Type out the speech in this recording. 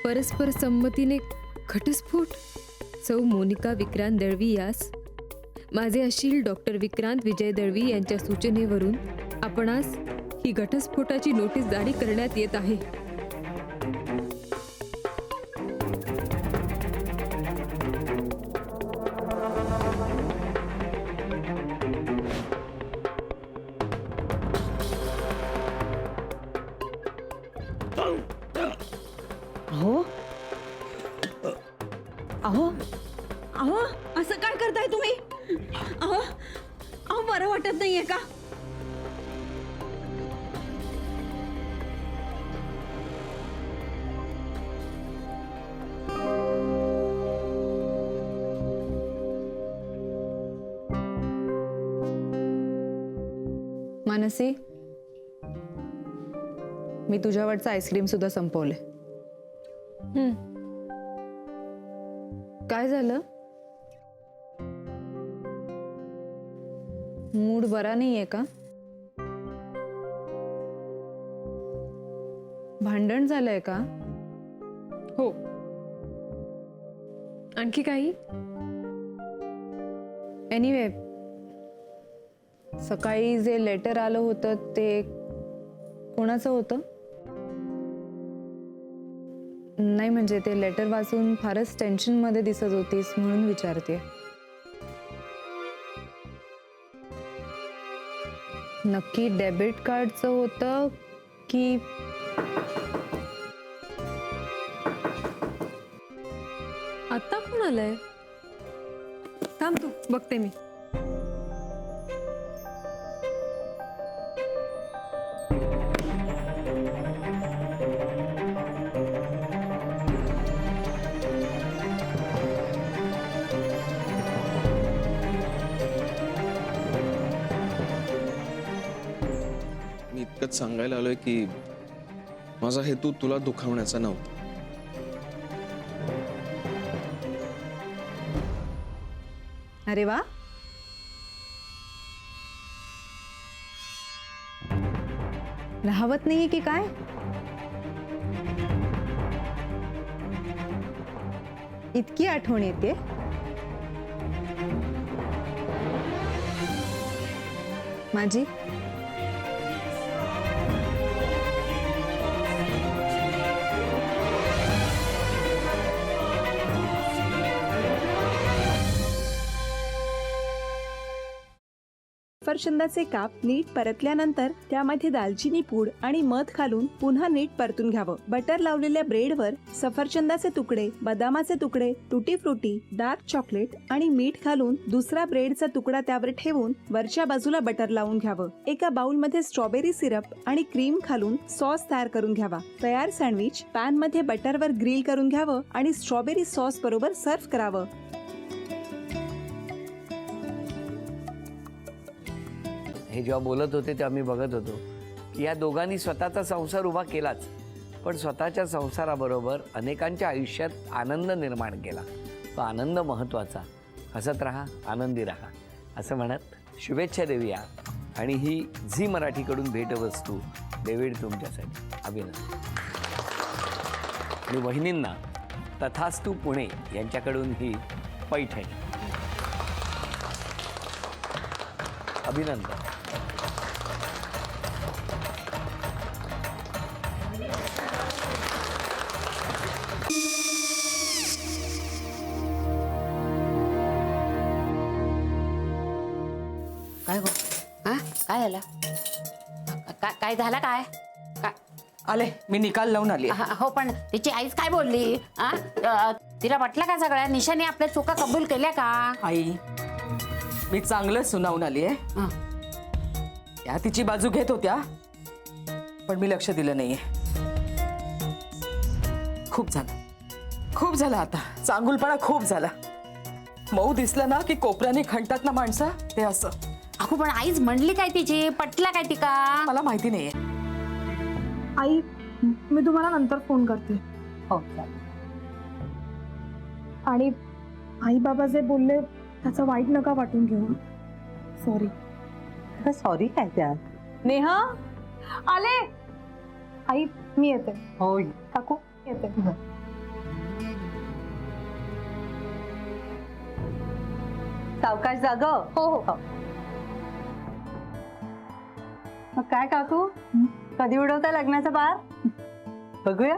परस्पर संमतीने घटस्फोट. सौ मोनिका विक्रांत दळवी यास माझे अशील डॉक्टर विक्रांत विजय दळवी यांच्या सूचनेवरून आपणास ही घटस्फोटाची नोटीस जारी करण्यात येत आहे. अहो अहो अहो असं काय करताय तुम्ही? अहो अहो बरं वाटत नाहीये का? मानसी, मी तुझ्यावरचं आईस्क्रीम सुद्धा संपवले. काय झालं? मूड बरा नाहीये का? भांडण झालंय का? हो. आणखी काही? एनिवे, सकाळी जे लेटर आलं होतं ते कोणाचं होतं? नाही म्हणजे ते लेटर वाचून फारच टेन्शनमध्ये दिसत होतीस म्हणून विचारते. नक्की डेबिट कार्डचं होतं की? आता कोण आलंय? थांब तू, बघते मी. मी इतकंच सांगायला आलोय की माझा हेतू तुला दुखावण्याचा नव्हता. अरे वा, राहवत नाहीये की काय? इतकी आठवण येते? माझी सफरचंदाचे काप नीट परतल्यानंतर त्यामध्ये दालचिनी पूड आणि मध घालून पुन्हा नीट परतून घ्यावं. बटर लावलेल्या ब्रेडवर सफरचंदाचे तुकडे, बदामाचे तुकडे, टुटी फ्रुटी, डार्क चॉकलेट आणि मीठ घालून दुसरा ब्रेडचा तुकडा त्यावर ठेवून वरच्या बाजूला बटर लावून घ्यावं. एका बाउलमध्ये स्ट्रॉबेरी सिरप आणि क्रीम घालून सॉस तयार करून घ्यावा. तयार सँडविच पॅन मध्ये बटरवर ग्रिल करून घ्यावं आणि स्ट्रॉबेरी सॉस बरोबर सर्व्ह करावं. हे जेव्हा बोलत होते तेव्हा मी बघत होतो की या दोघांनी स्वतःचा संसार उभा केलाच, पण स्वतःच्या संसाराबरोबर अनेकांच्या आयुष्यात आनंद निर्माण केला. तो आनंद महत्त्वाचा. हसत राहा, आनंदी राहा असं म्हणत शुभेच्छा देऊया. आणि ही झी मराठीकडून भेटवस्तू डेव्हिड तुमच्यासाठी. अभिनंदन. आणि वहिनींना तथास्तू पुणे यांच्याकडून ही पैठणी. अभिनंदन. काय हो? हा काय झालं? काय झालं? काय काय आले, मी निकाल लावून आली. हो, पण तिची आईच काय बोलली? तिला वाटलं का सगळ्या निशाने आपल्या चुका कबूल केल्या का? आई, मी चांगलं सुनावून आली आहे. त्या तिची बाजू घेत होत्या, पण मी लक्ष दिलं नाहीये. खूप झालं आता. चांगुलपणा खूप झाला. मऊ दिसलं ना की कोपऱ्याने खणतात ना माणसं, ते असं. अहो, पण आईच म्हणली काय तिची? पटला काय तिका? मला माहिती नाहीये. आई, मी तुम्हाला नंतर फोन करते. हो. आणि आई बाबा जे बोलले त्याचं वाईट नका वाटून घेऊ. सॉरी. सॉरी काय त्या? नेहा आले. आई, मी येते. होय काकू येते. सावकाश जाग. हो हो. मग काय काकू, कधी उडवता लग्नाचा बार? बघूया.